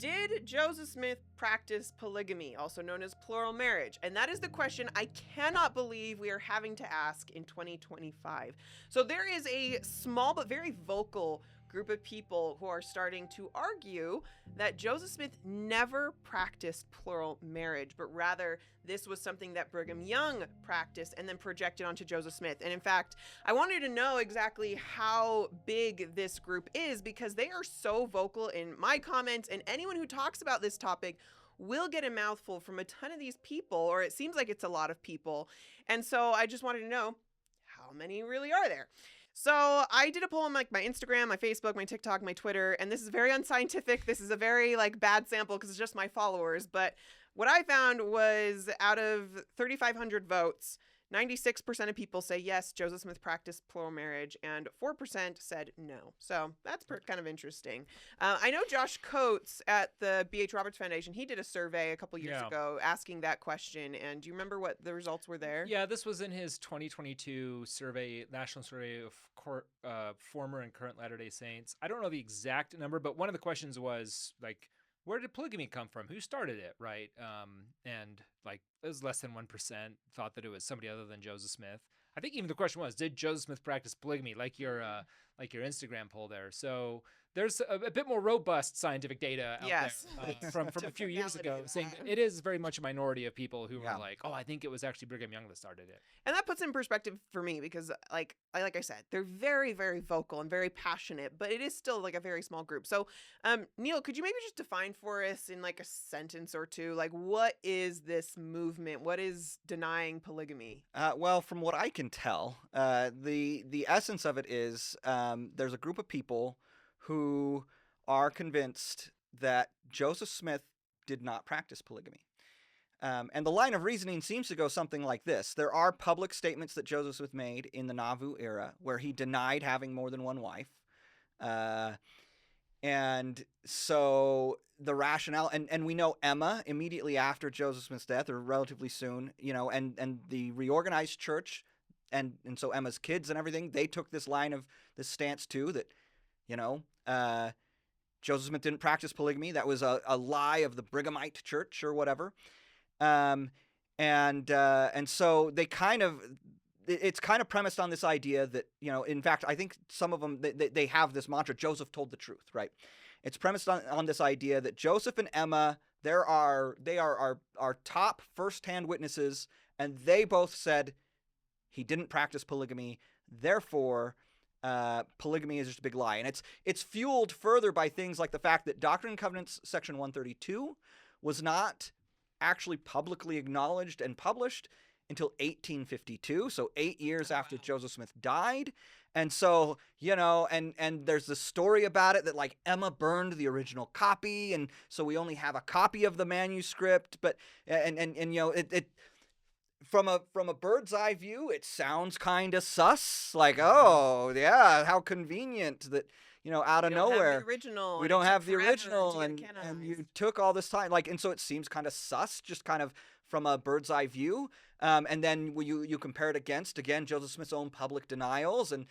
Did Joseph Smith practice polygamy, also known as plural marriage? And that is the question I cannot believe we are having to ask in 2025. So there is a small but very vocal group of people who are starting to argue that Joseph Smith never practiced plural marriage, but rather this was something that Brigham Young practiced and then projected onto Joseph Smith. And in fact, I wanted to know exactly how big this group is because they are so vocal in my comments, and anyone who talks about this topic will get a mouthful from a ton of these people, or it seems like it's a lot of people. And so I just wanted to know, how many really are there? So I did a poll on like my Instagram, my Facebook, my TikTok, my Twitter, and this is very unscientific. This is a very bad sample because it's just my followers. But what I found was out of 3,500 votes, 96% of people say yes, Joseph Smith practiced plural marriage, and 4% said no. So that's kind of interesting. I know Josh Coates at the B.H. Roberts Foundation, he did a survey a couple years ago asking that question. And do you remember what the results were there? Yeah, this was in his 2022 survey, National Survey of Former and Current Latter-day Saints. I don't know the exact number, but one of the questions was like, where did polygamy come from? Who started it, right? And like it was less than 1% thought that it was somebody other than Joseph Smith. I think even the question was, did Joseph Smith practice polygamy, like your Instagram poll there? So there's a bit more robust scientific data out there from a few years ago saying that it is very much a minority of people who are like, oh, I think it was actually Brigham Young that started it. And that puts in perspective for me because like I said, they're very, very vocal and very passionate, but it is still like a very small group. So Neil, could you maybe just define for us in like a sentence or two, like what is this movement? What is denying polygamy? Well, from what I can tell, the essence of it is there's a group of people who are convinced that Joseph Smith did not practice polygamy. And the line of reasoning seems to go something like this. There are public statements that Joseph Smith made in the Nauvoo era where he denied having more than one wife. And so the rationale, and we know Emma, immediately after Joseph Smith's death, or relatively soon, and the reorganized church, and so Emma's kids and everything, they took this stance too, that, Joseph Smith didn't practice polygamy. That was a lie of the Brighamite church or whatever. And so they it's kind of premised on this idea that, in fact, I think some of them, they have this mantra, Joseph told the truth, right? It's premised on this idea that Joseph and Emma, they are our top firsthand witnesses, and they both said he didn't practice polygamy, therefore polygamy is just a big lie. And it's fueled further by things like the fact that Doctrine and Covenants section 132 was not actually publicly acknowledged and published until 1852, so 8 years after Joseph Smith died. And so, and there's this story about it that like Emma burned the original copy, and so we only have a copy of the manuscript. But it from a bird's eye view, it sounds kind of sus. Like, oh yeah, how convenient that out of nowhere we don't have the original, and you took all this time. Like, and so it seems kind of sus, just kind of from a bird's eye view. And then you compare it against, again, Joseph Smith's own public denials and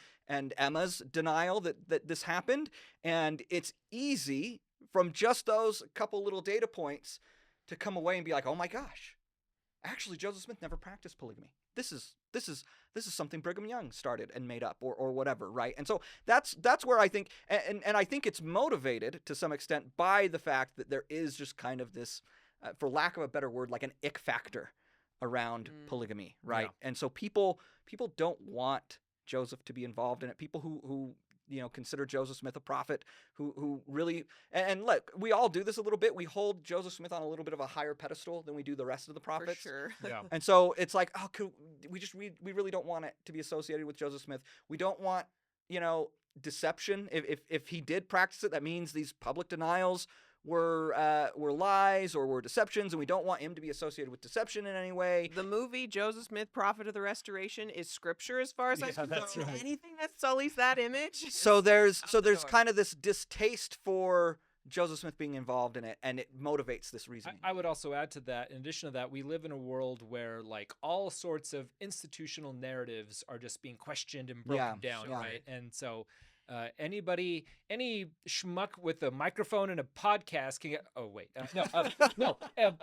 Emma's denial that this happened. And it's easy from just those couple little data points to come away and be like, oh my gosh, actually Joseph Smith never practiced polygamy. This is something Brigham Young started and made up or whatever, right? And so that's where I think, and I think it's motivated to some extent by the fact that there is just kind of this, for lack of a better word, like an ick factor around polygamy, right? Yeah. And so people don't want Joseph to be involved in it. People who consider Joseph Smith a prophet, who really, and look, we all do this a little bit. We hold Joseph Smith on a little bit of a higher pedestal than we do the rest of the prophets. For sure. Yeah. And so it's like, we really don't want it to be associated with Joseph Smith. We don't want, deception. If he did practice it, that means these public denials were lies or were deceptions, and we don't want him to be associated with deception in any way. The movie Joseph Smith, Prophet of the Restoration, is scripture as far as I'm concerned. That's right. Anything that sullies that image. So there's kind of this distaste for Joseph Smith being involved in it, and it motivates this reasoning. I would also add to that, in addition to that, we live in a world where like all sorts of institutional narratives are just being questioned and broken down, right? And so Any schmuck with a microphone and a podcast can get. Oh wait, no.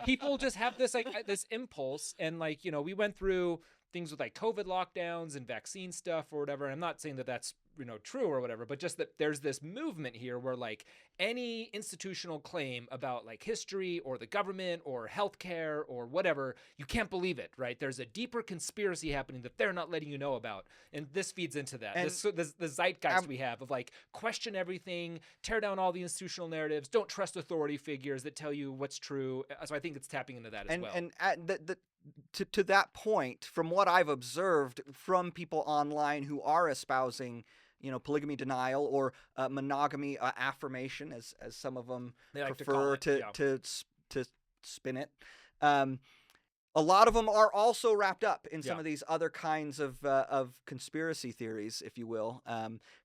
People just have this this impulse, and we went through things with COVID lockdowns and vaccine stuff or whatever. And I'm not saying that that's true or whatever, but just that there's this movement here where any institutional claim about history or the government or healthcare or whatever, you can't believe it, right? There's a deeper conspiracy happening that they're not letting you know about, and this feeds into that. And the zeitgeist we have of question everything, tear down all the institutional narratives, don't trust authority figures that tell you what's true. So I think it's tapping into that as well. And to that point, from what I've observed from people online who are espousing polygamy denial or monogamy affirmation, as some of them prefer to spin it. A lot of them are also wrapped up in some of these other kinds of conspiracy theories, if you will.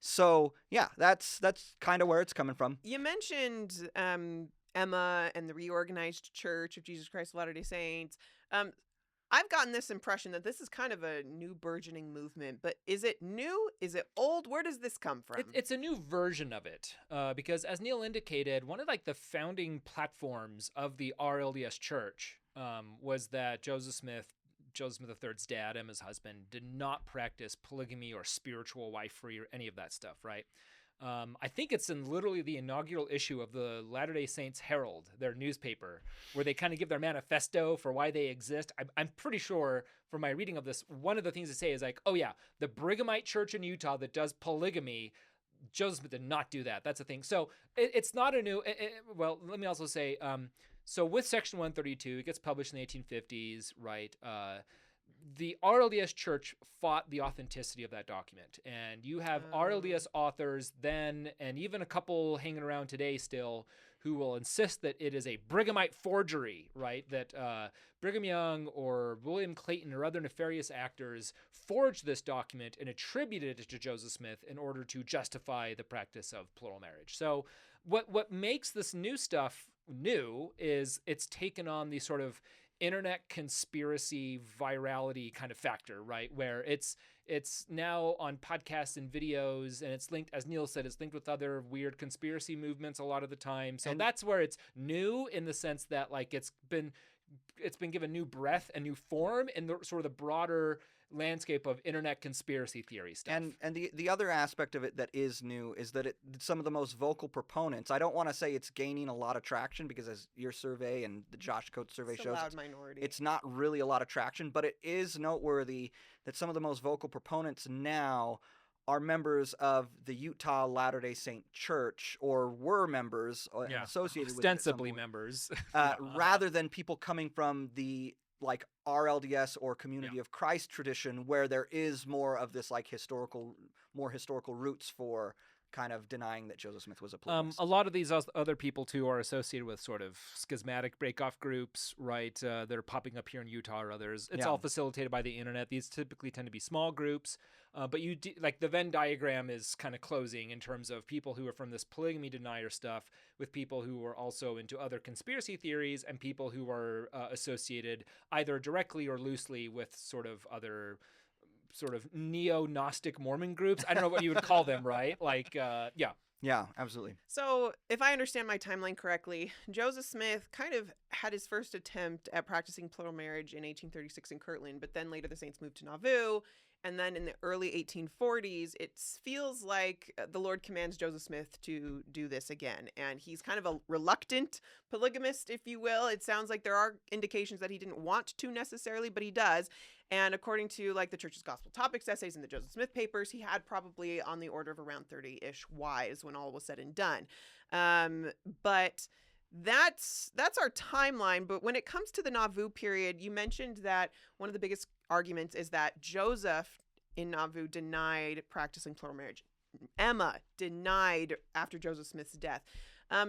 So yeah, that's kind of where it's coming from. You mentioned Emma and the Reorganized Church of Jesus Christ of Latter-day Saints. I've gotten this impression that this is kind of a new burgeoning movement, but is it new? Is it old? Where does this come from? It's a new version of it, because as Neil indicated, one of the founding platforms of the RLDS Church was that Joseph Smith III's dad, Emma's husband, did not practice polygamy or spiritual wifery or any of that stuff, right? I think it's in literally the inaugural issue of the Latter-day Saints Herald, their newspaper, where they kind of give their manifesto for why they exist. I'm pretty sure from my reading of this, one of the things they say is oh yeah, the Brighamite church in Utah that does polygamy, Joseph Smith did not do that. That's a thing. So it's not a new, well, let me also say, so with Section 132, it gets published in the 1850s, right? The RLDS Church fought the authenticity of that document. And you have RLDS authors then, and even a couple hanging around today still, who will insist that it is a Brighamite forgery, right? That Brigham Young or William Clayton or other nefarious actors forged this document and attributed it to Joseph Smith in order to justify the practice of plural marriage. So what makes this new stuff new is it's taken on the sort of internet conspiracy virality kind of factor, right? Where it's now on podcasts and videos, and it's linked, as Neil said, it's linked with other weird conspiracy movements a lot of the time. So that's where it's new in the sense that it's been given new breath and new form in the sort of the broader landscape of internet conspiracy theory stuff. And the other aspect of it that is new is that some of the most vocal proponents, I don't want to say it's gaining a lot of traction, because as your survey and the Josh Coates survey shows, it's not really a lot of traction, but it is noteworthy that some of the most vocal proponents now are members of the Utah Latter-day Saint Church, or were members associated with it, ostensibly members, rather than people coming from the RLDS or Community of Christ tradition, where there is more of this historical roots for kind of denying that Joseph Smith was a polygamist. A lot of these other people too are associated with sort of schismatic breakoff groups, right? That are popping up here in Utah or others. It's all facilitated by the internet. These typically tend to be small groups, but the Venn diagram is kind of closing in terms of people who are from this polygamy denier stuff with people who are also into other conspiracy theories, and people who are associated either directly or loosely with sort of other sort of neo-Gnostic Mormon groups. I don't know what you would call them, right? Yeah, absolutely. So if I understand my timeline correctly, Joseph Smith kind of had his first attempt at practicing plural marriage in 1836 in Kirtland, but then later the Saints moved to Nauvoo. And then in the early 1840s, it feels like the Lord commands Joseph Smith to do this again. And he's kind of a reluctant polygamist, if you will. It sounds like there are indications that he didn't want to necessarily, but he does. And according to the Church's Gospel Topics essays and the Joseph Smith papers, he had probably on the order of around 30-ish wives when all was said and done. But that's our timeline. But when it comes to the Nauvoo period, you mentioned that one of the biggest arguments is that Joseph in Nauvoo denied practicing plural marriage. Emma denied after Joseph Smith's death.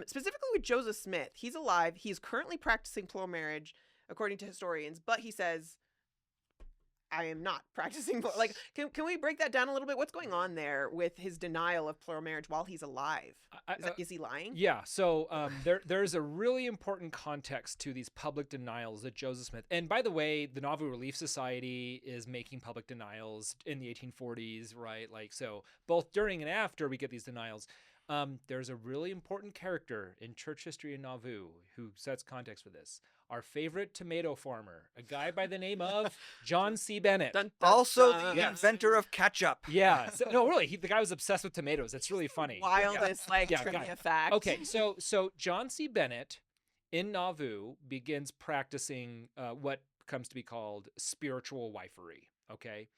Specifically with Joseph Smith, he's alive. He's currently practicing plural marriage, according to historians. But he says, I am not practicing. Like, can we break that down a little bit? What's going on there with his denial of plural marriage while he's alive? Is he lying? Yeah. So there's a really important context to these public denials that Joseph Smith, and by the way, the Nauvoo Relief Society is making public denials in the 1840s, right? Like, so both during and after we get these denials. There's a really important character in church history in Nauvoo who sets context for this. Our favorite tomato farmer, a guy by the name of John C. Bennett. Dun, dun, Also dun. the inventor of ketchup. Yeah. So, no, really, the guy was obsessed with tomatoes. It's really funny. Wildest trivia fact. Okay, so John C. Bennett in Nauvoo begins practicing what comes to be called spiritual wifery. Okay.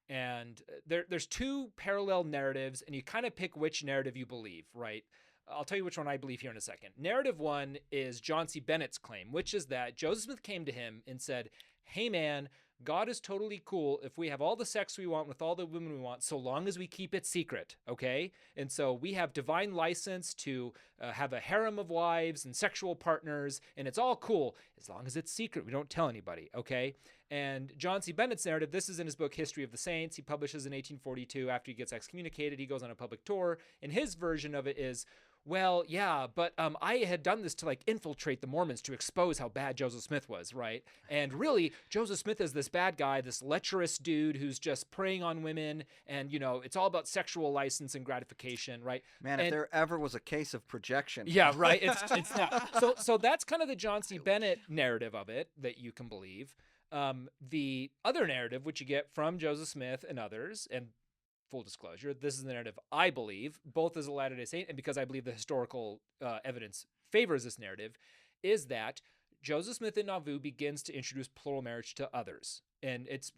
And there's two parallel narratives, and you kind of pick which narrative you believe, right? I'll tell you which one I believe here in a second. Narrative one is John C. Bennett's claim, which is that Joseph Smith came to him and said, hey, man, God is totally cool if we have all the sex we want with all the women we want, so long as we keep it secret, okay? And so we have divine license to have a harem of wives and sexual partners, and it's all cool as long as it's secret. We don't tell anybody, okay? And John C. Bennett's narrative, this is in his book, History of the Saints. He publishes in 1842. After he gets excommunicated, he goes on a public tour, and his version of it is, well, yeah, but I had done this to like infiltrate the Mormons to expose how bad Joseph Smith was, right? And really, Joseph Smith is this bad guy, this lecherous dude who's just preying on women, and it's all about sexual license and gratification, right? Man, if there ever was a case of projection. Yeah, right. It's not. So that's kind of the John C. Bennett narrative of it that you can believe. The other narrative, which you get from Joseph Smith and others, and full disclosure, this is the narrative I believe, both as a Latter-day Saint and because I believe the historical evidence favors this narrative, is that Joseph Smith in Nauvoo begins to introduce plural marriage to others. And it's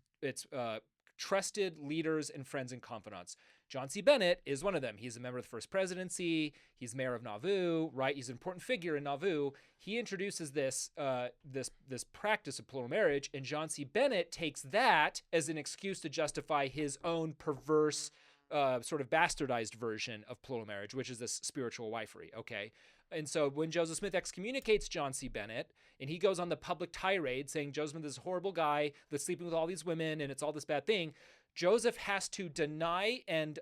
trusted leaders and friends and confidants. John C. Bennett is one of them. He's a member of the First Presidency. He's mayor of Nauvoo, right? He's an important figure in Nauvoo. He introduces this practice of plural marriage, and John C. Bennett takes that as an excuse to justify his own perverse, sort of bastardized version of plural marriage, which is this spiritual wifery, okay? And so when Joseph Smith excommunicates John C. Bennett, and he goes on the public tirade saying Joseph Smith is a horrible guy that's sleeping with all these women and it's all this bad thing, Joseph has to deny and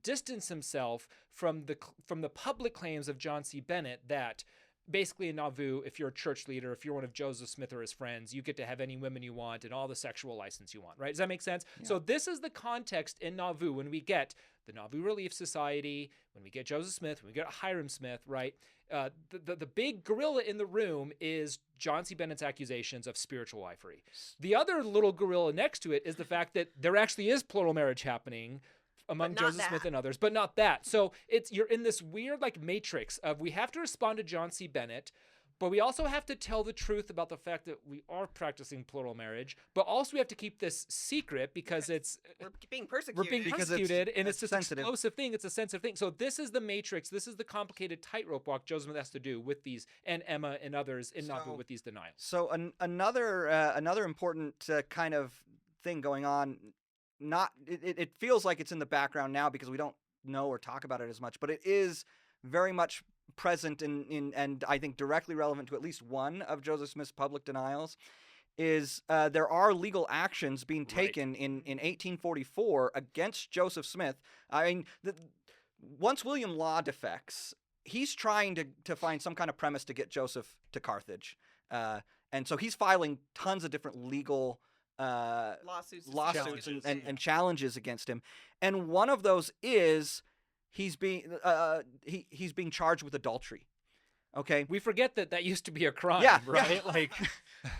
distance himself from the public claims of John C. Bennett that basically in Nauvoo, if you're a church leader, if you're one of Joseph Smith or his friends, you get to have any women you want and all the sexual license you want, right? Does that make sense? Yeah. So this is the context in Nauvoo when we get the Nauvoo Relief Society, when we get Joseph Smith, when we get Hiram Smith, right? The big gorilla in the room is John C. Bennett's accusations of spiritual wifery. The other little gorilla next to it is the fact that there actually is plural marriage happening among Joseph Smith and others, but not that. So you're in this weird like matrix of we have to respond to John C. Bennett, but we also have to tell the truth about the fact that we are practicing plural marriage, but also we have to keep this secret because we're being persecuted. We're being persecuted, and it's this sensitive. explosive thing. It's a sensitive thing. So this is the matrix. This is the complicated tightrope walk Joseph Smith has to do with these, and Emma and others in Nauvoo with these denials. So another important kind of thing going on. It feels like it's in the background now because we don't know or talk about it as much, but it is very much present and I think directly relevant to at least one of Joseph Smith's public denials is there are legal actions being taken in 1844 against Joseph Smith. I mean, once William Law defects, he's trying to find some kind of premise to get Joseph to Carthage. And so he's filing tons of different legal lawsuits and challenges against him. And one of those is he's being charged with adultery. Okay, we forget that used to be a crime, right? Yeah. Like,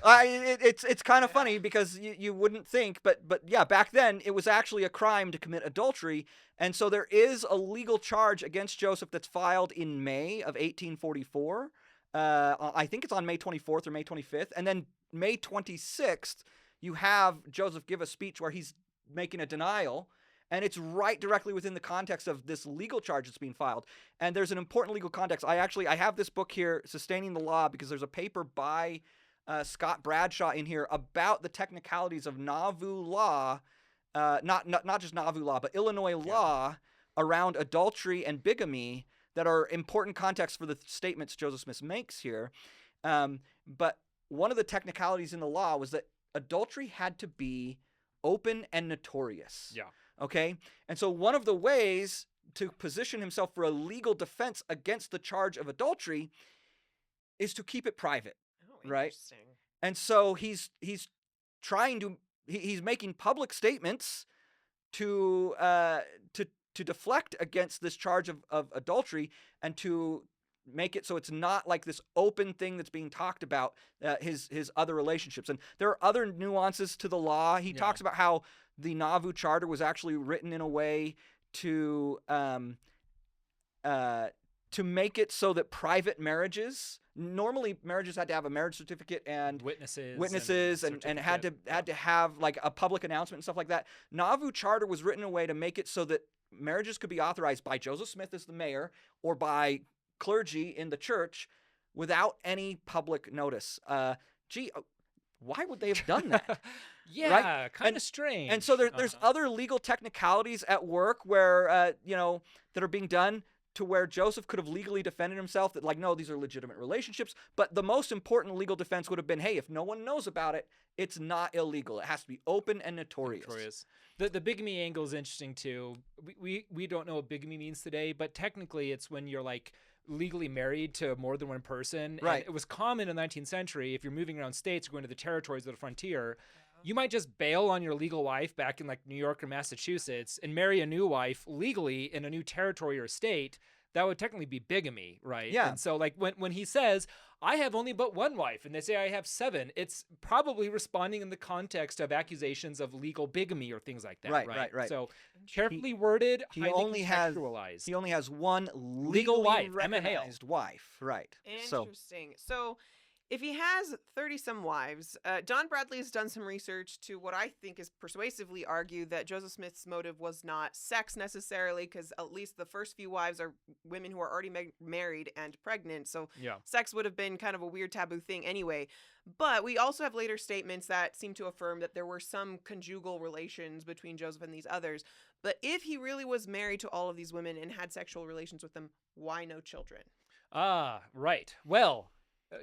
it's kind of funny because you wouldn't think, but yeah, back then it was actually a crime to commit adultery, and so there is a legal charge against Joseph that's filed in May of 1844. I think it's on May 24th or May 25th, and then May 26th you have Joseph give a speech where he's making a denial. And it's right directly within the context of this legal charge that's being filed. And there's an important legal context. I have this book here, Sustaining the Law, because there's a paper by Scott Bradshaw in here about the technicalities of Nauvoo law, not just Nauvoo law, but Illinois law around adultery and bigamy that are important context for the statements Joseph Smith makes here. But one of the technicalities in the law was that adultery had to be open and notorious. Yeah. Okay? And so one of the ways to position himself for a legal defense against the charge of adultery is to keep it private. Oh, Right. interesting. And so he's making public statements to deflect against this charge of adultery and to make it so it's not like this open thing that's being talked about, his other relationships. And there are other nuances to the law. He talks about how the Nauvoo Charter was actually written in a way to make it so that private marriages, normally marriages had to have a marriage certificate and witnesses and had to have like a public announcement and stuff like that. Nauvoo Charter was written in a way to make it so that marriages could be authorized by Joseph Smith as the mayor or by clergy in the church without any public notice. Why would they have done that? Yeah, right? kind of strange. And so there's other legal technicalities at work where that are being done to where Joseph could have legally defended himself, that like, no, these are legitimate relationships. But the most important legal defense would have been, hey, if no one knows about it, it's not illegal. It has to be open and notorious. The bigamy angle is interesting too. We don't know what bigamy means today, but technically it's when you're like legally married to more than one person. Right. And it was common in the 19th century, if you're moving around states, going to the territories of the frontier, you might just bail on your legal wife back in like New York or Massachusetts and marry a new wife legally in a new territory or state. That would technically be bigamy, right? Yeah. And so like when he says, I have only but one wife, and they say I have 7, it's probably responding in the context of accusations of legal bigamy or things like that. Right. So carefully worded, He highly only has one Legal wife, Emma Hale. recognized wife. Right. Interesting. So if he has 30-some wives, Don Bradley has done some research to what I think is persuasively argue that Joseph Smith's motive was not sex necessarily, because at least the first few wives are women who are already married and pregnant. So sex would have been kind of a weird taboo thing anyway. But we also have later statements that seem to affirm that there were some conjugal relations between Joseph and these others. But if he really was married to all of these women and had sexual relations with them, why no children? Ah, right. Well,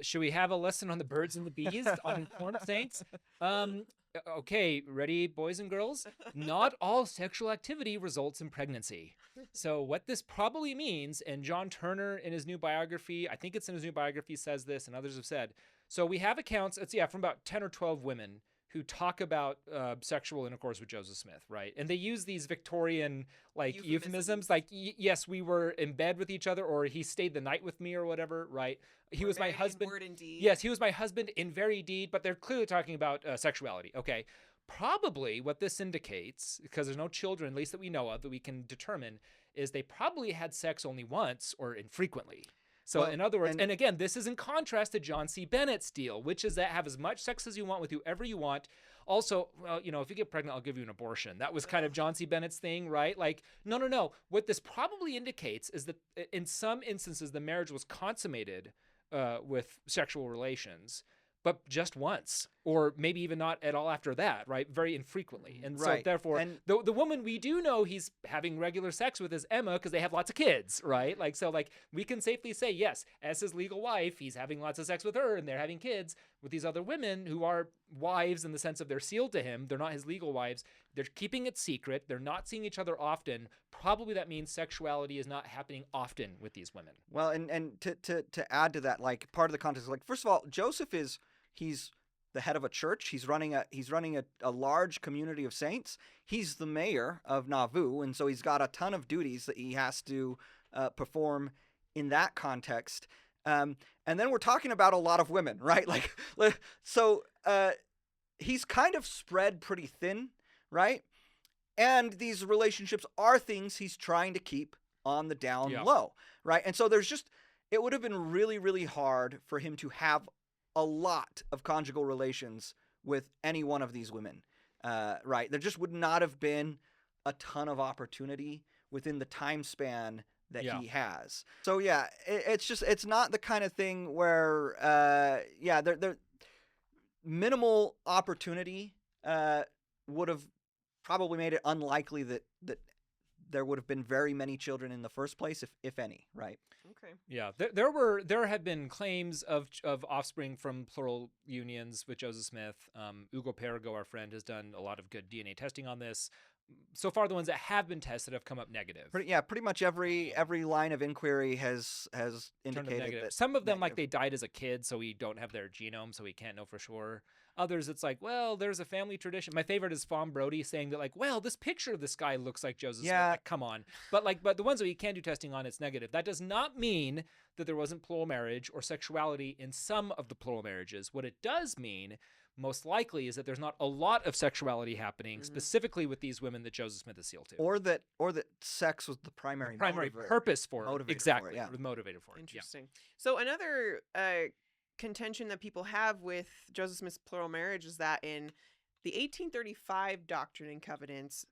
should we have a lesson on the birds and the bees on Corn Saints? Okay, ready, boys and girls? Not all sexual activity results in pregnancy. So what this probably means, and John Turner in his new biography, I think it's in his new biography, says this, and others have said. So we have accounts, from about 10 or 12 women who talk about sexual intercourse with Joseph Smith, right? And they use these Victorian euphemisms like, yes, we were in bed with each other, or he stayed the night with me or whatever, right? He was my husband. In word and deed. Yes, he was my husband in very deed, but they're clearly talking about sexuality. Okay. Probably what this indicates, because there's no children, at least that we know of, that we can determine, is they probably had sex only once or infrequently. So in other words, and again, this is in contrast to John C. Bennett's deal, which is that have as much sex as you want with whoever you want. Also, well, if you get pregnant, I'll give you an abortion. That was kind of John C. Bennett's thing, right? Like, no. What this probably indicates is that in some instances, the marriage was consummated with sexual relations, but just once, or maybe even not at all after that, right? Very infrequently. And so therefore, the woman we do know he's having regular sex with is Emma, because they have lots of kids, right? Like, so like we can safely say, yes, as his legal wife, he's having lots of sex with her and they're having kids with these other women who are wives in the sense of they're sealed to him. They're not his legal wives. They're keeping it secret. They're not seeing each other often. Probably that means sexuality is not happening often with these women. Well, and to add to that, like part of the context, like first of all, Joseph he's the head of a church. He's running a large community of saints. He's the mayor of Nauvoo, and so he's got a ton of duties that he has to perform in that context. And then we're talking about a lot of women, right? So he's kind of spread pretty thin, right? And these relationships are things he's trying to keep on the down low, right? And so it would have been really, really hard for him to have a lot of conjugal relations with any one of these women, right? There just would not have been a ton of opportunity within the time span that he has. So it's not the kind of thing where there minimal opportunity would have probably made it unlikely that there would have been very many children in the first place, if any, right? Okay. Yeah, there have been claims of offspring from plural unions with Joseph Smith. Ugo Perigo, our friend, has done a lot of good DNA testing on this. So far, the ones that have been tested have come up negative. Pretty much every line of inquiry has Turned up indicated negative. that Some of them, like negative. they died as a kid, so we don't have their genome, so we can't know for sure. Others, it's like, well, there's a family tradition. My favorite is Fawn Brody saying that, like, well, this picture of this guy looks like Joseph Smith. Yeah. Like, come on. But the ones that we can do testing on, it's negative. That does not mean that there wasn't plural marriage or sexuality in some of the plural marriages. What it does mean, most likely, is that there's not a lot of sexuality happening, specifically with these women that Joseph Smith is sealed to. or that sex was the primary Purpose for it. motivator for it, Exactly. yeah. Motivated for it. Interesting. So another contention that people have with Joseph Smith's plural marriage is that in the 1835 Doctrine and Covenants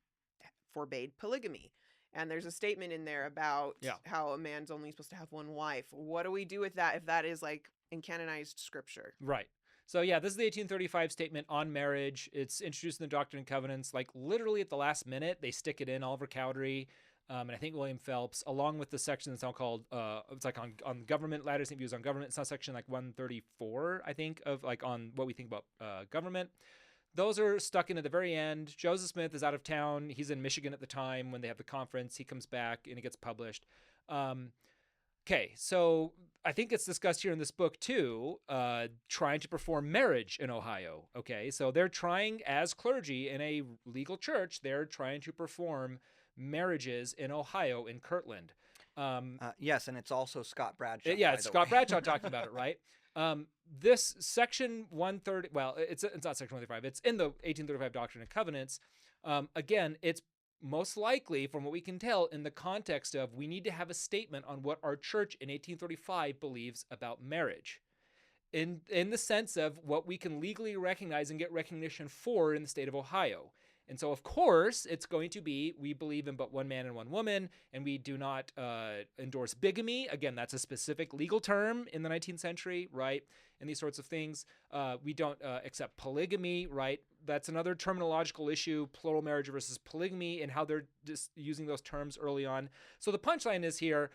forbade polygamy. And there's a statement in there about how a man's only supposed to have one wife. What do we do with that if that is like in canonized scripture? Right. So yeah, this is the 1835 statement on marriage. It's introduced in the Doctrine and Covenants, like literally at the last minute. They stick it in, Oliver Cowdery, and I think William Phelps, along with the section that's now called, it's like on government, Latter-day views on government. It's not section like 134, I think, of like on what we think about government. Those are stuck in at the very end. Joseph Smith is out of town. He's in Michigan at the time when they have the conference. He comes back and it gets published. Okay, so I think it's discussed here in this book too, trying to perform marriage in Ohio. Okay, so they're trying, as clergy in a legal church, they're trying to perform marriages in Ohio, in Kirtland. Yes, and it's also Scott Bradshaw. Yeah, by it's the Scott way. Bradshaw talking about it, right? This section 130, well, it's not section 135, it's in the 1835 Doctrine and Covenants. Again, it's most likely, from what we can tell, in the context of we need to have a statement on what our church in 1835 believes about marriage. In the sense of what we can legally recognize and get recognition for in the state of Ohio. And so, of course, it's going to be, we believe in but one man and one woman, and we do not endorse bigamy. Again, that's a specific legal term in the 19th century, right? And these sorts of things. We don't accept polygamy, right? That's another terminological issue, plural marriage versus polygamy, and how they're just using those terms early on. So the punchline is here,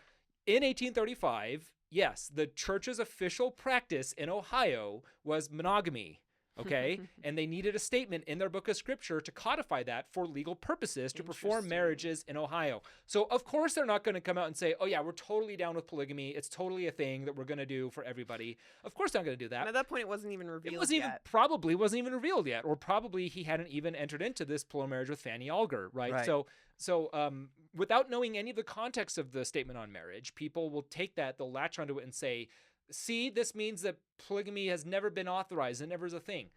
in 1835, yes, the church's official practice in Ohio was monogamy. Okay, and they needed a statement in their book of scripture to codify that for legal purposes to perform marriages in Ohio. So, of course, they're not going to come out and say, oh, yeah, we're totally down with polygamy. It's totally a thing that we're going to do for everybody. Of course, they're not going to do that. And at that point, it wasn't even revealed It wasn't yet. probably wasn't even revealed yet, or probably he hadn't even entered into this plural marriage with Fanny Alger, right? So, without knowing any of the context of the statement on marriage, people will take that, they'll latch onto it and say, see, this means that polygamy has never been authorized. It never is a thing.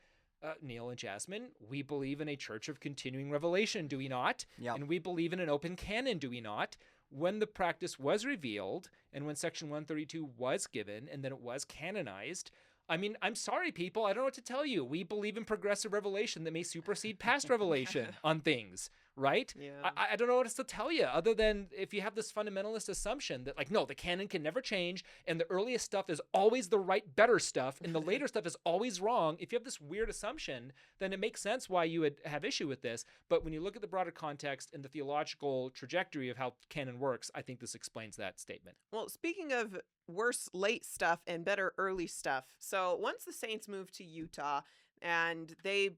Neil and Jasmine, we believe in a church of continuing revelation, do we not? Yep. And we believe in an open canon, do we not? When the practice was revealed and when Section 132 was given and then it was canonized, I mean, I'm sorry, people. I don't know what to tell you. We believe in progressive revelation that may supersede past revelation on things, right? Yeah. I don't know what else to tell you other than if you have this fundamentalist assumption that, like, no, the canon can never change and the earliest stuff is always the right, better stuff and the later stuff is always wrong. If you have this weird assumption, then it makes sense why you would have issue with this. But when you look at the broader context and the theological trajectory of how canon works, I think this explains that statement. Well, speaking of worse late stuff and better early stuff. So once the Saints moved to Utah and they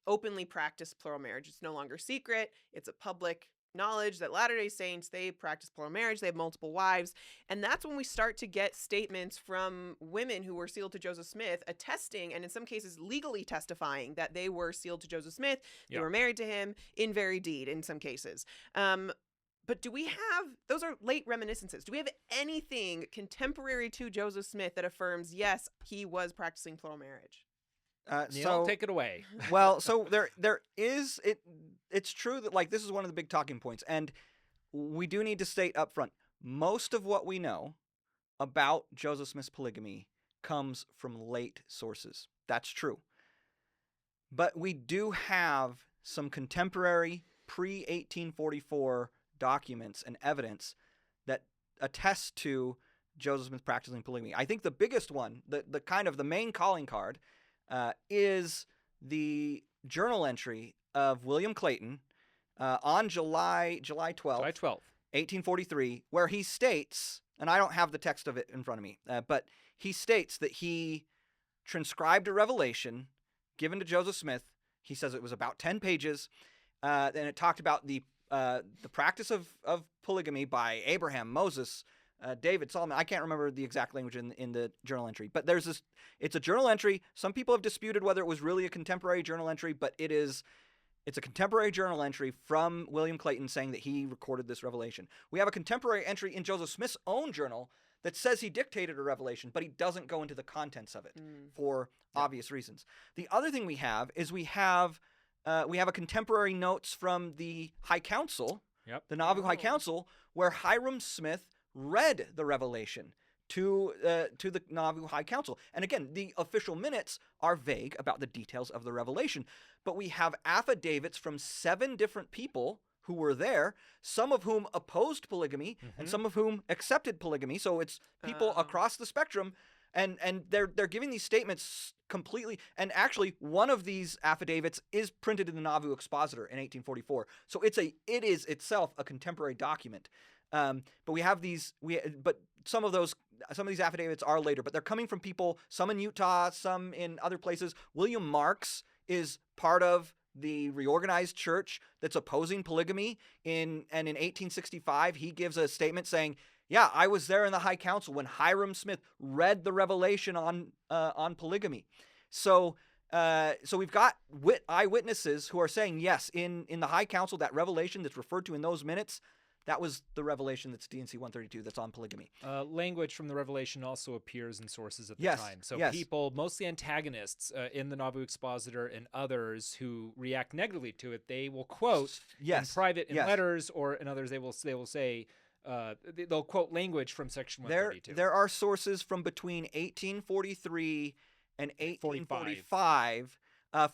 openly practiced plural marriage, it's no longer secret. It's a public knowledge that Latter-day Saints, they practice plural marriage. They have multiple wives. And that's when we start to get statements from women who were sealed to Joseph Smith attesting, and in some cases legally testifying, that they were sealed to Joseph Smith. They were married to him in very deed in some cases. But do we have, those are late reminiscences. Do we have anything contemporary to Joseph Smith that affirms, yes, he was practicing plural marriage? Neil, take it away. Well, so there is, it's true that, like, this is one of the big talking points. And we do need to state up front, most of what we know about Joseph Smith's polygamy comes from late sources. That's true. But we do have some contemporary pre-1844 documents and evidence that attest to Joseph Smith practicing polygamy. I think the biggest one, the kind of the main calling card, is the journal entry of William Clayton on July 12th, July 12th. 1843, where he states, and I don't have the text of it in front of me, but he states that he transcribed a revelation given to Joseph Smith. He says it was about 10 pages, and it talked about the practice of polygamy by Abraham, Moses, David, Solomon. I can't remember the exact language in the journal entry, but there's this. It's a journal entry. Some people have disputed whether it was really a contemporary journal entry, but it's a contemporary journal entry from William Clayton saying that he recorded this revelation. We have a contemporary entry in Joseph Smith's own journal that says he dictated a revelation, but he doesn't go into the contents of it for obvious reasons. The other thing we have is we have a contemporary notes from the High Council, the Nauvoo High Council, where Hiram Smith read the revelation to the Nauvoo High Council. And again, the official minutes are vague about the details of the revelation, but we have affidavits from 7 different people who were there, some of whom opposed polygamy and some of whom accepted polygamy. So it's people across the spectrum, and they're giving these statements completely. And actually, one of these affidavits is printed in the Nauvoo Expositor in 1844. So it is itself a contemporary document. But we have these. But some of these affidavits are later, but they're coming from people, some in Utah, some in other places. William Marks is part of the reorganized church that's opposing polygamy. In 1865, he gives a statement saying, "Yeah, I was there in the High Council when Hiram Smith read the revelation on polygamy." So we've got eyewitnesses who are saying, yes, in the High Council, that revelation that's referred to in those minutes, that was the revelation that's D&C 132 that's on polygamy. Language from the revelation also appears in sources at the Yes, time. So yes. people, mostly antagonists in the Nauvoo Expositor and others who react negatively to it, they will quote in private in letters, or in others they will say they'll quote language from section 132. There are sources from between 1843 and 1845. A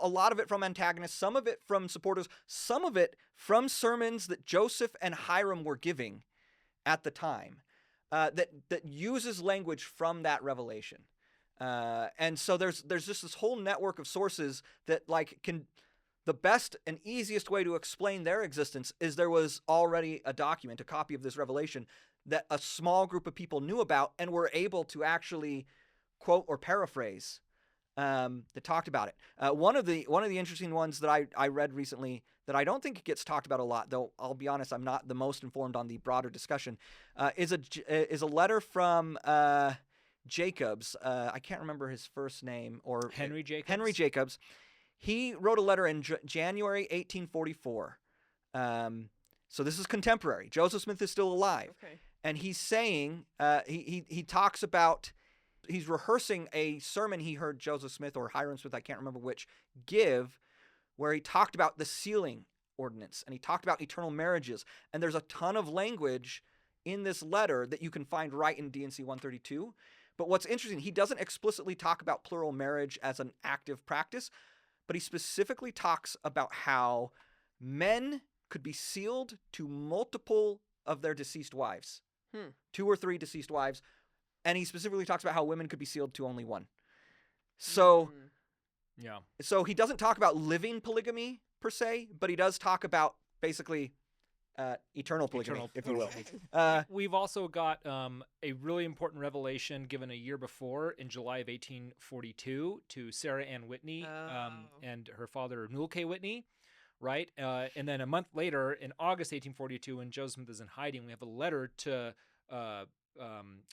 lot of it from antagonists, some of it from supporters, some of it from sermons that Joseph and Hiram were giving at the time, that uses language from that revelation. And so there's just this whole network of sources that the best and easiest way to explain their existence is there was already a document, a copy of this revelation that a small group of people knew about and were able to actually quote or paraphrase. That talked about it. One of the interesting ones that I read recently that I don't think gets talked about a lot, though I'll be honest, I'm not the most informed on the broader discussion, is a letter from Jacobs. I can't remember his first name, or Henry Jacobs. Henry Jacobs. He wrote a letter in January 1844. So this is contemporary. Joseph Smith is still alive, and he's saying he talks about. He's rehearsing a sermon he heard Joseph Smith or Hiram Smith, I can't remember which, give, where he talked about the sealing ordinance and he talked about eternal marriages. And there's a ton of language in this letter that you can find right in D&C 132. But what's interesting, he doesn't explicitly talk about plural marriage as an active practice, but he specifically talks about how men could be sealed to multiple of their deceased wives, 2 or 3 deceased wives. And he specifically talks about how women could be sealed to only one. So, so he doesn't talk about living polygamy per se, but he does talk about basically eternal polygamy, if you will. We've also got a really important revelation given a year before in July of 1842 to Sarah Ann Whitney and her father, Newell K. Whitney. Right? And then a month later, in August 1842, when Joseph Smith is in hiding, we have a letter to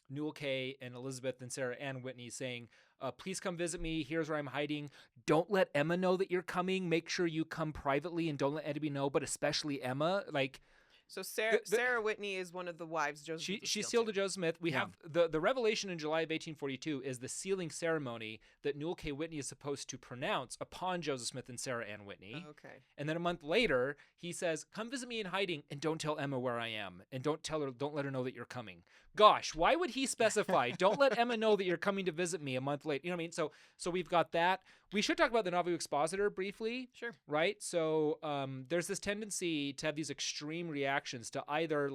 Newell K. and Elizabeth and Sarah Ann Whitney saying, please come visit me. Here's where I'm hiding. Don't let Emma know that you're coming. Make sure you come privately and don't let anybody know, but especially Emma. So Sarah Whitney is one of the wives Joseph she's sealed to Joseph Smith. We have the revelation in July of 1842 is the sealing ceremony that Newell K. Whitney is supposed to pronounce upon Joseph Smith and Sarah Ann Whitney. Okay. And then a month later, he says, come visit me in hiding and don't tell Emma where I am and don't let her know that you're coming. Gosh, why would he specify, don't let Emma know that you're coming to visit me a month later? You know what I mean? So we've got that. We should talk about the Nauvoo Expositor briefly. Sure. Right? So there's this tendency to have these extreme reactions to either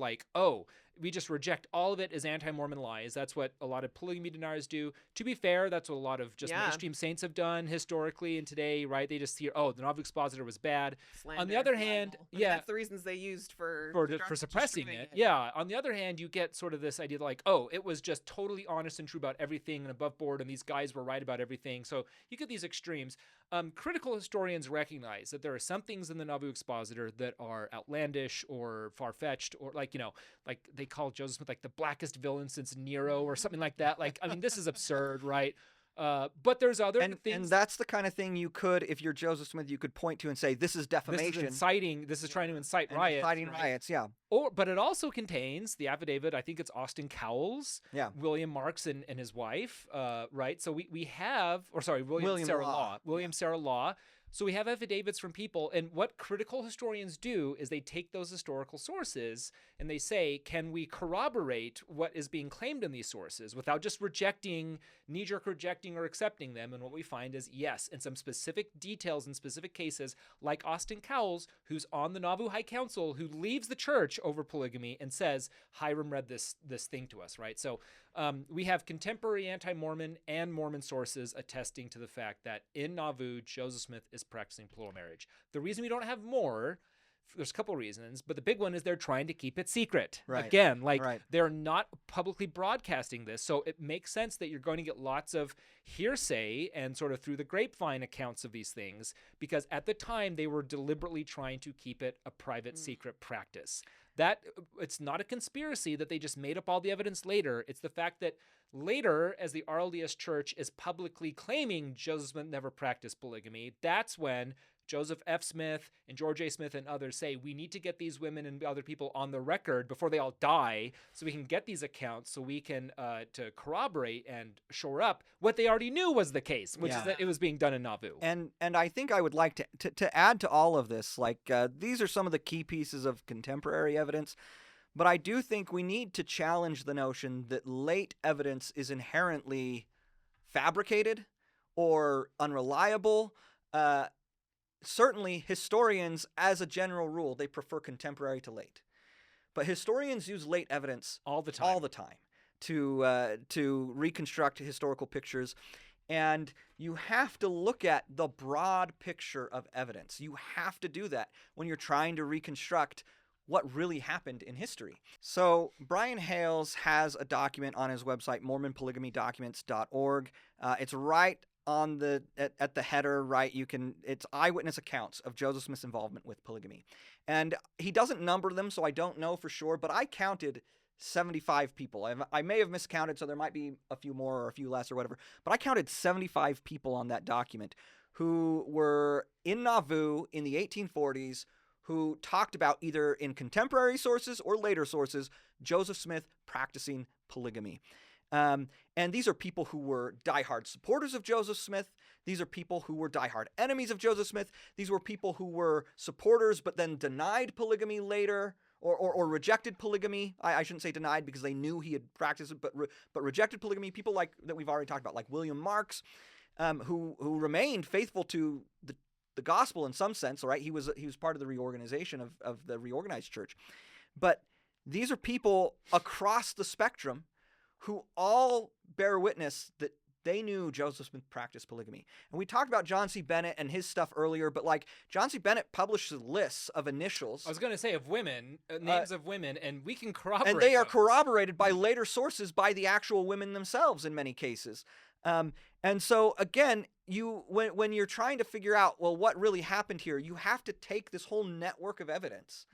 we just reject all of it as anti-Mormon lies. That's what a lot of polygamy deniers do. To be fair, that's what a lot of just mainstream saints have done historically and today, right? They just hear, oh, the Nauvoo Expositor was bad. Slander, on the other hand, libel. I mean, that's the reasons they used for suppressing it. Yeah. On the other hand, you get sort of this idea like, oh, it was just totally honest and true about everything and above board, and these guys were right about everything. So you get these extremes. Critical historians recognize that there are some things in the Nauvoo Expositor that are outlandish or far-fetched, or like they call Joseph Smith like the blackest villain since Nero or something like that. Like, I mean, this is absurd, right? But there's other things. And that's the kind of thing you could, if you're Joseph Smith, you could point to and say, this is defamation. This is inciting. This is trying to incite riots. Inciting riots, yeah. But it also contains the affidavit. I think it's Austin Cowles, William Marks and his wife, right? So we have, William Sarah Law. So we have affidavits from people, and what critical historians do is they take those historical sources and they say, can we corroborate what is being claimed in these sources without just knee-jerk rejecting or accepting them? And what we find is, yes, in some specific details in specific cases, like Austin Cowles, who's on the Nauvoo High Council, who leaves the church over polygamy and says, Hiram read this thing to us, right? So we have contemporary anti-Mormon and Mormon sources attesting to the fact that in Nauvoo, Joseph Smith is practicing plural marriage. The reason we don't have more, there's a couple reasons, but the big one is they're trying to keep it secret. Right. Again, they're not publicly broadcasting this, so it makes sense that you're going to get lots of hearsay and sort of through the grapevine accounts of these things, because at the time they were deliberately trying to keep it a private secret practice. That it's not a conspiracy that they just made up all the evidence later. It's the fact that later, as the RLDS Church is publicly claiming Joseph Smith never practiced polygamy, that's when Joseph F. Smith and George A. Smith and others say, we need to get these women and other people on the record before they all die so we can get these accounts so we can to corroborate and shore up what they already knew was the case, which is that it was being done in Nauvoo. And I think I would like to add to all of this, these are some of the key pieces of contemporary evidence, but I do think we need to challenge the notion that late evidence is inherently fabricated or unreliable. Certainly, historians, as a general rule, they prefer contemporary to late. But historians use late evidence all the time to reconstruct historical pictures. And you have to look at the broad picture of evidence. You have to do that when you're trying to reconstruct what really happened in history. So Brian Hales has a document on his website, MormonPolygamyDocuments.org. It's right on at the header, right? It's eyewitness accounts of Joseph Smith's involvement with polygamy. And he doesn't number them, so I don't know for sure, but I counted 75 people. I may have miscounted, so there might be a few more or a few less or whatever, but I counted 75 people on that document who were in Nauvoo in the 1840s who talked about, either in contemporary sources or later sources, Joseph Smith practicing polygamy. And these are people who were diehard supporters of Joseph Smith. These are people who were diehard enemies of Joseph Smith. These were people who were supporters but then denied polygamy later, or rejected polygamy. I shouldn't say denied because they knew he had practiced it, but rejected polygamy. People like that we've already talked about, like William Marks, who remained faithful to the gospel in some sense. Right, he was part of the reorganization of the reorganized church. But these are people across the spectrum who all bear witness that they knew Joseph Smith practiced polygamy. And we talked about John C. Bennett and his stuff earlier, but John C. Bennett published lists of initials. I was going to say of women, names of women, and we can corroborate. And they are corroborated by later sources, by the actual women themselves in many cases. And so again, when you're trying to figure out, well, what really happened here, you have to take this whole network of evidence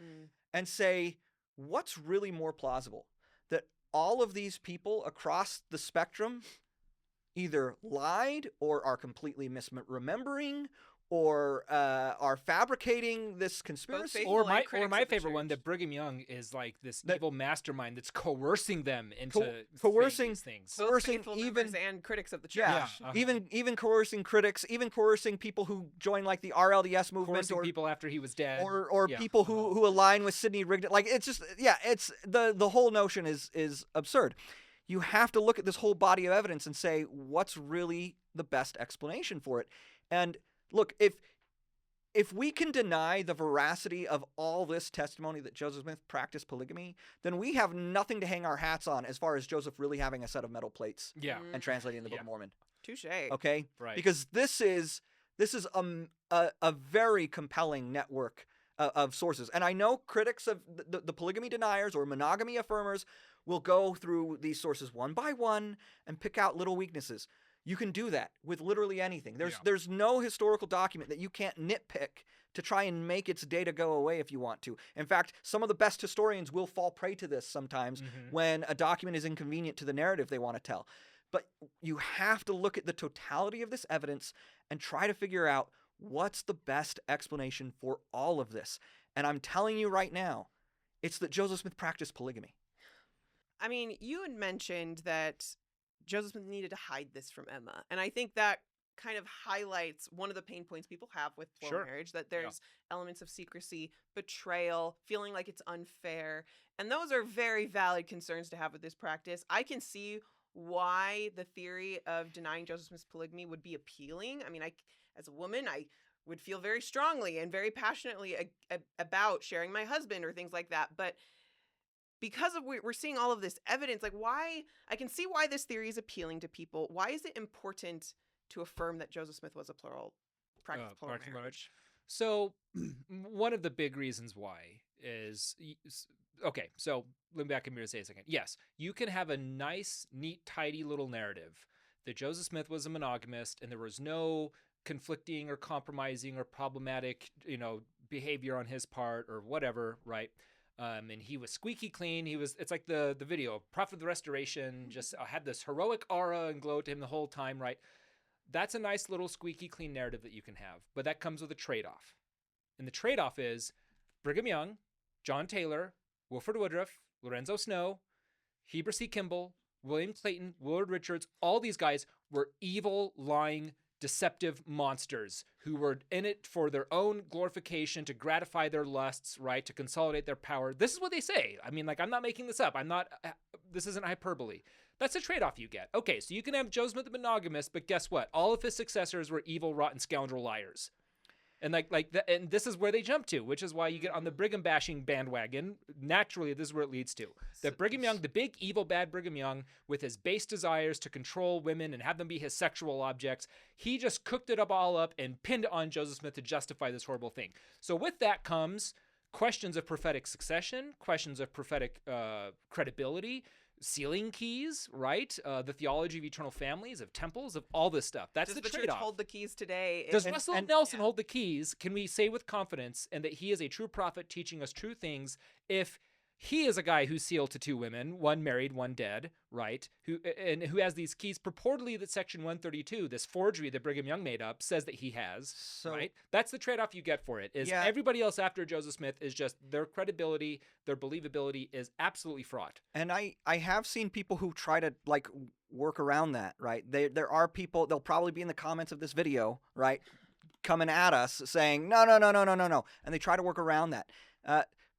and say, what's really more plausible? That all of these people across the spectrum either lied or are completely misremembering or are fabricating this conspiracy. Or my favorite one, that Brigham Young is like this evil mastermind that's coercing them into coercing things. Coercing even and critics of the church. Even coercing critics, even coercing people who join like the RLDS movement, coercing people after he was dead, or people who align with Sidney Rigdon. Like, it's just it's the whole notion is absurd. You have to look at this whole body of evidence and say, what's really the best explanation for it? And look, if we can deny the veracity of all this testimony that Joseph Smith practiced polygamy, then we have nothing to hang our hats on as far as Joseph really having a set of metal plates Yeah. and translating the Book Yeah. of Mormon. Touche. Okay, Right. because this is a very compelling network of sources, and I know critics of the polygamy deniers or monogamy affirmers will go through these sources one by one and pick out little weaknesses. You can do that with literally anything. There's no historical document that you can't nitpick to try and make its data go away if you want to. In fact, some of the best historians will fall prey to this sometimes when a document is inconvenient to the narrative they want to tell. But you have to look at the totality of this evidence and try to figure out what's the best explanation for all of this. And I'm telling you right now, it's that Joseph Smith practiced polygamy. I mean, you had mentioned that Joseph Smith needed to hide this from Emma. And I think that kind of highlights one of the pain points people have with plural marriage, that there's elements of secrecy, betrayal, feeling like it's unfair. And those are very valid concerns to have with this practice. I can see why the theory of denying Joseph Smith's polygamy would be appealing. I mean, as a woman, I would feel very strongly and very passionately about sharing my husband or things like that. But because of we're seeing all of this evidence, like why I can see why this theory is appealing to people. Why is it important to affirm that Joseph Smith was a plural marriage? So one of the big reasons why is, okay, so let me back in here to say a second. Yes, you can have a nice, neat, tidy little narrative that Joseph Smith was a monogamist and there was no conflicting or compromising or problematic, behavior on his part or whatever, right? And he was squeaky clean. It's like the video, Prophet of the Restoration, just had this heroic aura and glow to him the whole time, right? That's a nice little squeaky clean narrative that you can have, but that comes with a trade-off. And the trade-off is Brigham Young, John Taylor, Wilford Woodruff, Lorenzo Snow, Heber C. Kimball, William Clayton, Willard Richards, all these guys were evil, lying, deceptive monsters who were in it for their own glorification, to gratify their lusts, right? To consolidate their power. This is what they say. I mean, like, I'm not making this up. This isn't hyperbole. That's a trade-off you get. Okay, so you can have Joseph Smith the monogamist, but guess what? All of his successors were evil, rotten scoundrel liars. And and this is where they jump to, which is why you get on the Brigham bashing bandwagon. Naturally, this is where it leads to. That Brigham Young, the big, evil, bad Brigham Young, with his base desires to control women and have them be his sexual objects, he just cooked it all up and pinned it on Joseph Smith to justify this horrible thing. So with that comes questions of prophetic succession, questions of prophetic credibility, sealing keys, right? The theology of eternal families, of temples, of all this stuff. That's Does the the church trade-off. hold the keys today? Does Russell Nelson hold the keys? Can we say with confidence and that he is a true prophet teaching us true things if he is a guy who's sealed to two women, one married, one dead, right? Who has these keys purportedly that Section 132, this forgery that Brigham Young made up, says that he has, right? That's the trade-off you get for it. Everybody else after Joseph Smith is just their credibility, their believability is absolutely fraught. And I have seen people who try to work around that, right? There are people, they'll probably be in the comments of this video, right, coming at us saying no, and they try to work around that.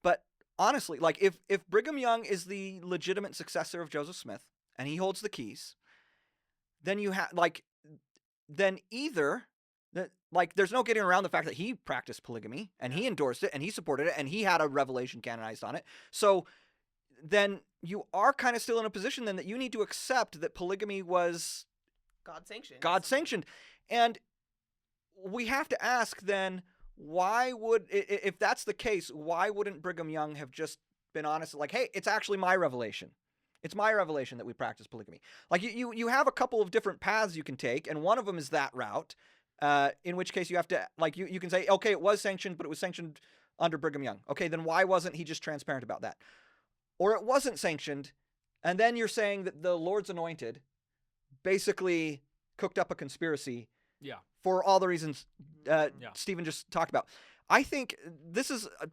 But honestly, if Brigham Young is the legitimate successor of Joseph Smith and he holds the keys, then you have there's no getting around the fact that he practiced polygamy and he endorsed it and he supported it and he had a revelation canonized on it. So then you are kind of still in a position then that you need to accept that polygamy was God sanctioned. And we have to ask then, if that's the case, why wouldn't Brigham Young have just been honest, like, hey, it's actually my revelation. It's my revelation that we practice polygamy. Like, you have a couple of different paths you can take, and one of them is that route, in which case you have to, you can say, okay, it was sanctioned, but it was sanctioned under Brigham Young. Okay, then why wasn't he just transparent about that? Or it wasn't sanctioned, and then you're saying that the Lord's anointed basically cooked up a conspiracy for all the reasons Stephen just talked about. I think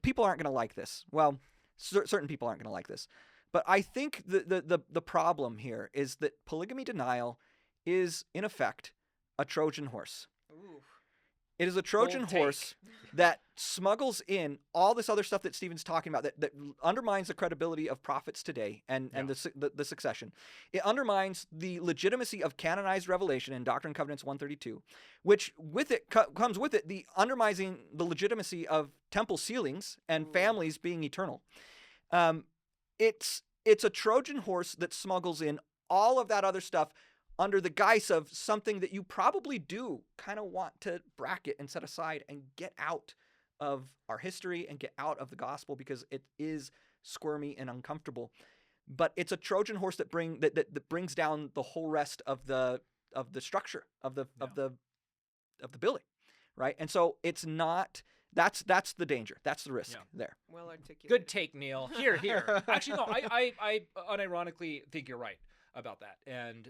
people aren't going to like this. Well, certain people aren't going to like this. But I think the problem here is that polygamy denial is, in effect, a Trojan horse. Ooh. It is a Trojan Bold take. horse that smuggles in all this other stuff that Stephen's talking about that undermines the credibility of prophets today and the succession. It undermines the legitimacy of canonized revelation in Doctrine and Covenants 132, which with it comes with it the undermining the legitimacy of temple sealings and families being eternal. It's a Trojan horse that smuggles in all of that other stuff under the guise of something that you probably do kind of want to bracket and set aside and get out of our history and get out of the gospel because it is squirmy and uncomfortable. But it's a Trojan horse that brings down the whole rest of the structure of the building, right? And so it's not. That's the danger. That's the risk there. Well articulated. Good take, Neil. Here. Actually, no, I unironically think you're right about that. And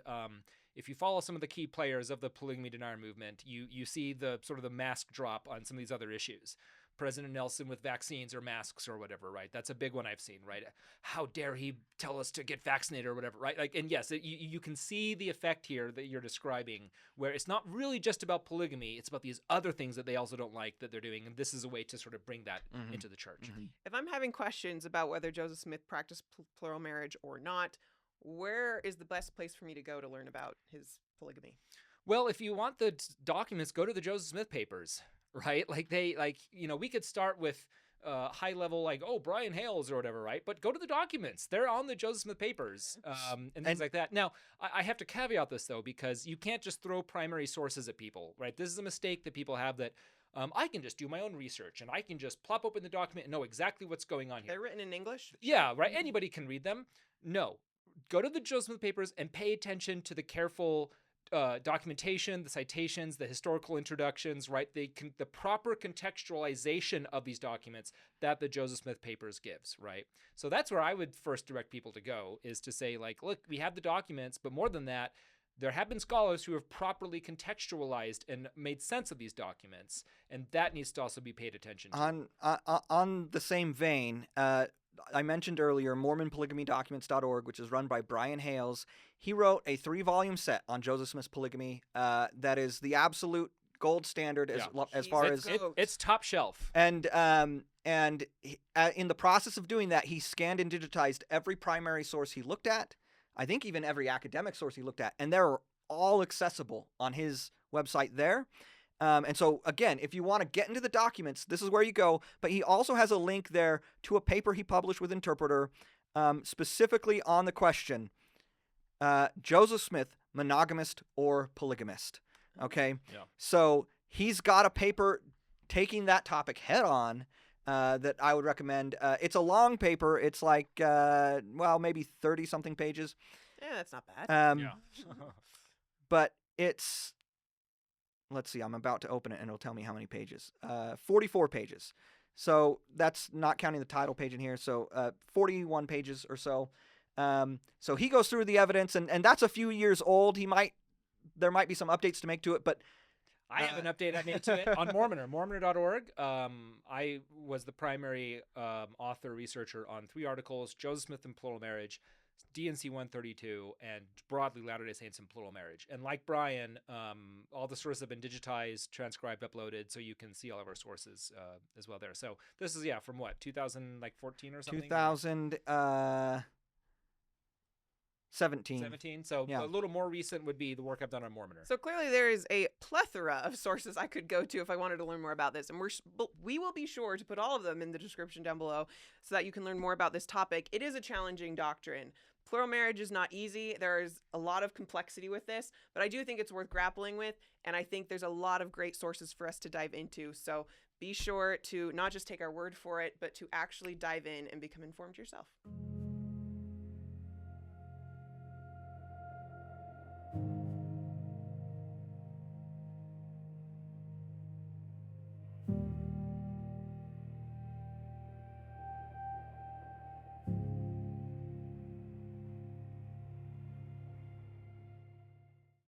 if you follow some of the key players of the polygamy denier movement, you see the sort of the mask drop on some of these other issues. President Nelson with vaccines or masks or whatever, right? That's a big one I've seen, right? How dare he tell us to get vaccinated or whatever, right? Like, and yes, you can see the effect here that you're describing, where it's not really just about polygamy; it's about these other things that they also don't like that they're doing, and this is a way to sort of bring that into the church. If I'm having questions about whether Joseph Smith practiced plural marriage or not, where is the best place for me to go to learn about his polygamy? Well, if you want the documents, go to the Joseph Smith papers, right? We could start with high level, Brian Hales or whatever, right? But go to the documents. They're on the Joseph Smith papers and things like that. Now, I have to caveat this, though, because you can't just throw primary sources at people, right? This is a mistake that people have that I can just do my own research and I can just plop open the document and know exactly what's going on here. They're written in English? Yeah, right. Anybody can read them. No. Go to the Joseph Smith papers and pay attention to the careful documentation, the citations, the historical introductions, right? The proper contextualization of these documents that the Joseph Smith papers gives, right? So that's where I would first direct people to go, is to say, look, we have the documents, but more than that, there have been scholars who have properly contextualized and made sense of these documents, and that needs to also be paid attention to. On the same vein, I mentioned earlier MormonPolygamyDocuments.org, which is run by Brian Hales. He wrote a 3-volume set on Joseph Smith's polygamy that is the absolute gold standard as far as it's top shelf. And in the process of doing that, he scanned and digitized every primary source he looked at. I think even every academic source he looked at, and they're all accessible on his website there. And so, again, if you want to get into the documents, this is where you go. But he also has a link there to a paper he published with Interpreter, specifically on the question, Joseph Smith, monogamist or polygamist? Okay? Yeah. So he's got a paper taking that topic head on that I would recommend. It's a long paper. It's maybe 30-something pages. Yeah, that's not bad. But it's... Let's see, I'm about to open it and it'll tell me how many pages. 44 pages. So that's not counting the title page in here. So 41 pages or so. So he goes through the evidence, and that's a few years old. There might be some updates to make to it, but I have an update I made to it on Mormoner, Mormoner.org. I was the primary author researcher on 3 articles: Joseph Smith and plural marriage, DNC 132, and broadly Latter-day Saints and plural marriage. And like Brian, all the sources have been digitized, transcribed, uploaded, so you can see all of our sources as well there. So this is, from what, 2014 or something? 2017. So a little more recent would be the work I've done on Mormoner. So clearly there is a plethora of sources I could go to if I wanted to learn more about this. And we will be sure to put all of them in the description down below so that you can learn more about this topic. It is a challenging doctrine. Plural marriage is not easy. There's a lot of complexity with this, but I do think it's worth grappling with, and I think there's a lot of great sources for us to dive into. So be sure to not just take our word for it, but to actually dive in and become informed yourself.